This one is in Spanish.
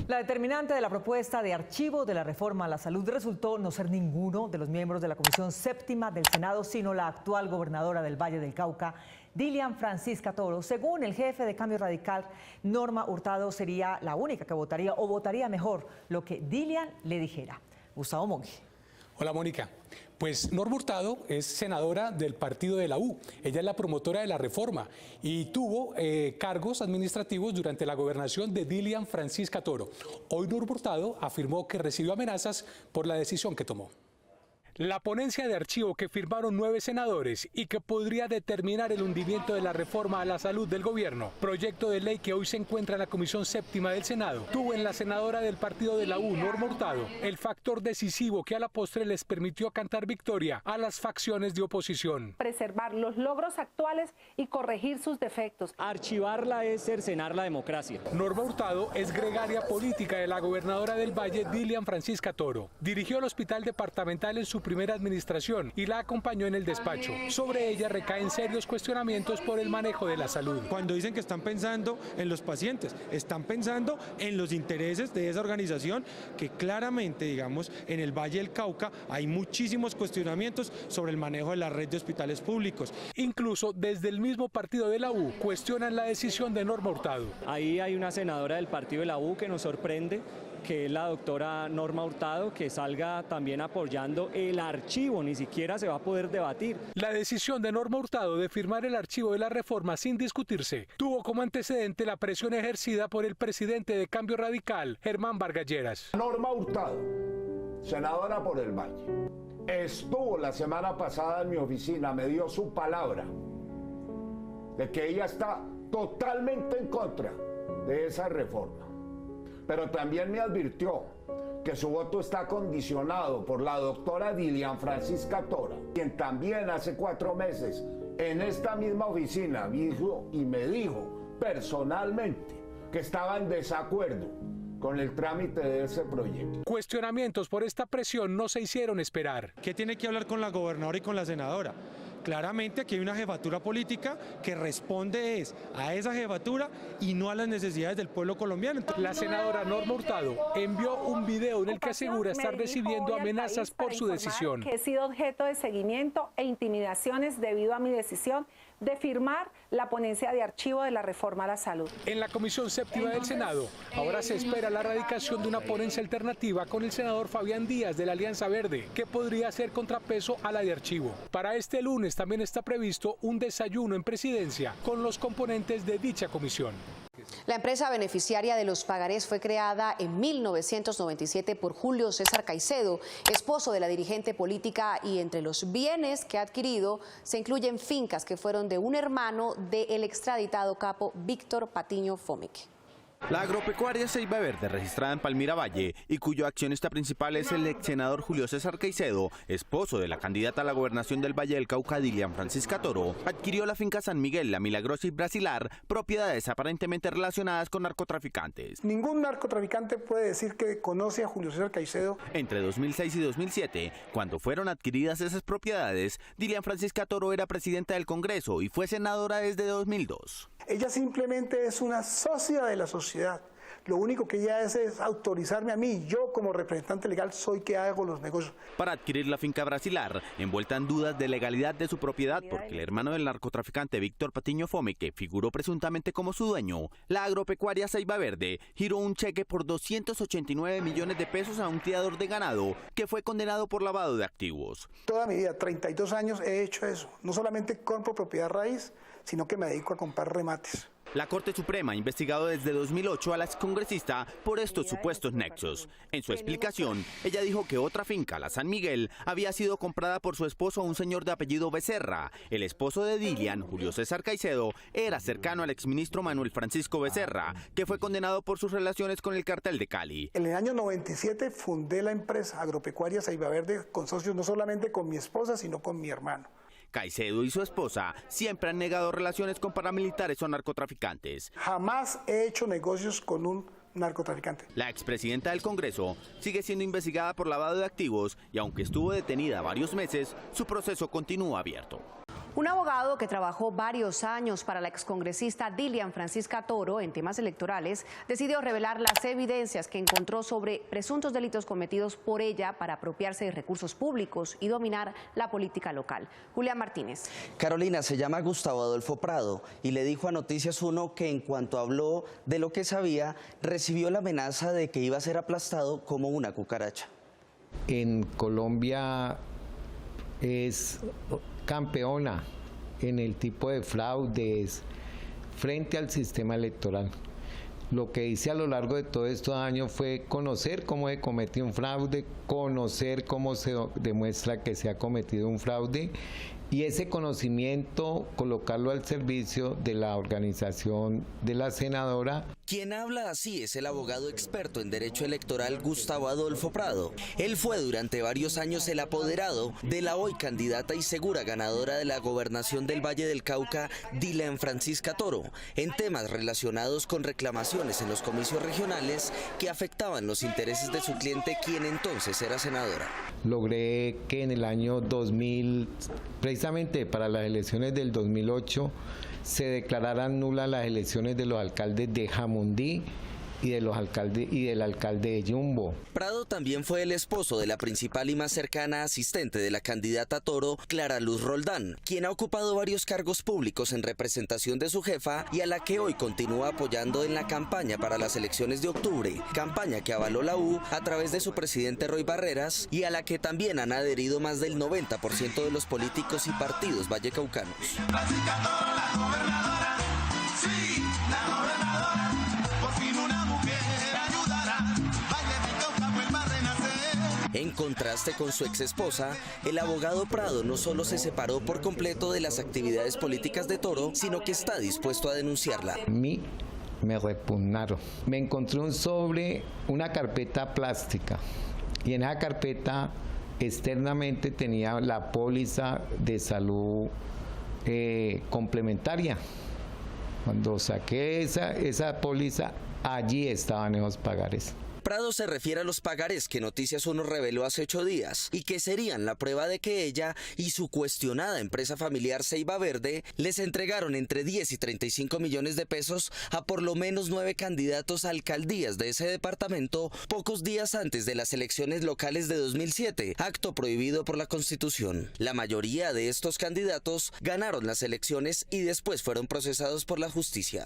La determinante de la propuesta de archivo de la reforma a la salud resultó no ser ninguno de los miembros de la Comisión Séptima del Senado, sino la actual gobernadora del Valle del Cauca, Dilian Francisca Toro. Según el jefe de Cambio Radical, Norma Hurtado sería la única que votaría, o votaría mejor, lo que Dilian le dijera. Gustavo Monge. Hola, Mónica. Pues Norma Hurtado es senadora del partido de la U. Ella es la promotora de la reforma y tuvo cargos administrativos durante la gobernación de Dilian Francisca Toro. Hoy Norma Hurtado afirmó que recibió amenazas por la decisión que tomó. La ponencia de archivo que firmaron 9 senadores y que podría determinar el hundimiento de la reforma a la salud del gobierno, proyecto de ley que hoy se encuentra en la Comisión Séptima del Senado, tuvo en la senadora del partido de la U, Norma Hurtado, el factor decisivo que a la postre les permitió cantar victoria a las facciones de oposición. Preservar los logros actuales y corregir sus defectos. Archivarla es cercenar la democracia. Norma Hurtado es gregaria política de la gobernadora del Valle, Dilian Francisca Toro. Dirigió el hospital departamental en su primera administración y la acompañó en el despacho. Sobre ella recaen serios cuestionamientos por el manejo de la salud. Cuando dicen que están pensando en los pacientes, están pensando en los intereses de esa organización que claramente, digamos, en el Valle del Cauca hay muchísimos cuestionamientos sobre el manejo de la red de hospitales públicos. Incluso desde el mismo partido de la U cuestionan la decisión de Norma Hurtado. Ahí hay una senadora del partido de la U que nos sorprende, que es la doctora Norma Hurtado, que salga también apoyando el archivo, ni siquiera se va a poder debatir. La decisión de Norma Hurtado de firmar el archivo de la reforma sin discutirse tuvo como antecedente la presión ejercida por el presidente de Cambio Radical, Germán Vargas Lleras. Norma Hurtado, senadora por el Valle, estuvo la semana pasada en mi oficina, me dio su palabra de que ella está totalmente en contra de esa reforma. Pero también me advirtió que su voto está condicionado por la doctora Dilian Francisca Toro, quien también hace 4 meses en esta misma oficina dijo y me dijo personalmente que estaba en desacuerdo con el trámite de ese proyecto. Cuestionamientos por esta presión no se hicieron esperar. ¿Qué tiene que hablar con la gobernadora y con la senadora? Claramente aquí hay una jefatura política que responde a esa jefatura y no a las necesidades del pueblo colombiano. La senadora Norma Hurtado envió un video en el que asegura estar recibiendo amenazas por su decisión. Que he sido objeto de seguimiento e intimidaciones debido a mi decisión de firmar la ponencia de archivo de la reforma a la salud. En la Comisión Séptima del Senado, ahora se espera la radicación de una ponencia alternativa con el senador Fabián Díaz de la Alianza Verde, que podría ser contrapeso a la de archivo. Para este lunes también está previsto un desayuno en presidencia con los componentes de dicha comisión. La empresa beneficiaria de los pagarés fue creada en 1997 por Julio César Caicedo, esposo de la dirigente política, y entre los bienes que ha adquirido se incluyen fincas que fueron de un hermano del extraditado capo Víctor Patiño Fomique. La agropecuaria Ceiba Verde, registrada en Palmira Valle y cuyo accionista principal es el ex senador Julio César Caicedo, esposo de la candidata a la gobernación del Valle del Cauca, Dilian Francisca Toro, adquirió la finca San Miguel, La Milagrosa y Brasilar, propiedades aparentemente relacionadas con narcotraficantes. Ningún narcotraficante puede decir que conoce a Julio César Caicedo. Entre 2006 y 2007, cuando fueron adquiridas esas propiedades, Dilian Francisca Toro era presidenta del Congreso y fue senadora desde 2002. Ella simplemente es una socia de la sociedad. Lo único que ella hace es autorizarme a mí. Yo, como representante legal, soy que hago los negocios. Para adquirir la finca Brasilar, envuelta en dudas de legalidad de su propiedad porque el hermano del narcotraficante Víctor Patiño Fomique figuró presuntamente como su dueño, la agropecuaria Ceiba Verde giró un cheque por 289 millones de pesos a un criador de ganado que fue condenado por lavado de activos. Toda mi vida, 32 años, he hecho eso. No solamente compro propiedad raíz, sino que me dedico a comprar remates. La Corte Suprema ha investigado desde 2008 a la excongresista por estos supuestos nexos. En su explicación, ella dijo que otra finca, la San Miguel, había sido comprada por su esposo, un señor de apellido Becerra. El esposo de Dilian, Julio César Caicedo, era cercano al exministro Manuel Francisco Becerra, que fue condenado por sus relaciones con el cartel de Cali. En el año 97 fundé la empresa agropecuaria Ceiba Verde con socios no solamente con mi esposa, sino con mi hermano. Caicedo y su esposa siempre han negado relaciones con paramilitares o narcotraficantes. Jamás he hecho negocios con un narcotraficante. La expresidenta del Congreso sigue siendo investigada por lavado de activos y aunque estuvo detenida varios meses, su proceso continúa abierto. Un abogado que trabajó varios años para la excongresista Dilian Francisca Toro en temas electorales decidió revelar las evidencias que encontró sobre presuntos delitos cometidos por ella para apropiarse de recursos públicos y dominar la política local. Julián Martínez. Carolina, se llama Gustavo Adolfo Prado y le dijo a Noticias 1 que en cuanto habló de lo que sabía, recibió la amenaza de que iba a ser aplastado como una cucaracha. En Colombia es campeona en el tipo de fraudes frente al sistema electoral. Lo que hice a lo largo de todos estos años fue conocer cómo se comete un fraude, conocer cómo se demuestra que se ha cometido un fraude y ese conocimiento colocarlo al servicio de la organización de la senadora. Quien habla así es el abogado experto en derecho electoral Gustavo Adolfo Prado. Él fue durante varios años el apoderado de la hoy candidata y segura ganadora de la gobernación del Valle del Cauca, Dilian Francisca Toro, en temas relacionados con reclamaciones en los comicios regionales que afectaban los intereses de su cliente, quien entonces era senadora. Logré que en el año 2000, precisamente para las elecciones del 2008, se declararan nulas las elecciones de los alcaldes de Jamundí y del alcalde de Yumbo. Prado también fue el esposo de la principal y más cercana asistente de la candidata Toro, Clara Luz Roldán, quien ha ocupado varios cargos públicos en representación de su jefa y a la que hoy continúa apoyando en la campaña para las elecciones de octubre, campaña que avaló la U a través de su presidente Roy Barreras y a la que también han adherido más del 90% de los políticos y partidos vallecaucanos. En contraste con su exesposa, el abogado Prado no solo se separó por completo de las actividades políticas de Toro, sino que está dispuesto a denunciarla. A mí me repugnaron. Me encontré un sobre, una carpeta plástica, y en esa carpeta externamente tenía la póliza de salud complementaria. Cuando saqué esa póliza, allí estaban esos pagares. Prado se refiere a los pagarés que Noticias 1 reveló hace 8 días y que serían la prueba de que ella y su cuestionada empresa familiar Ceiba Verde les entregaron entre 10 y 35 millones de pesos a por lo menos 9 candidatos a alcaldías de ese departamento pocos días antes de las elecciones locales de 2007, acto prohibido por la Constitución. La mayoría de estos candidatos ganaron las elecciones y después fueron procesados por la justicia.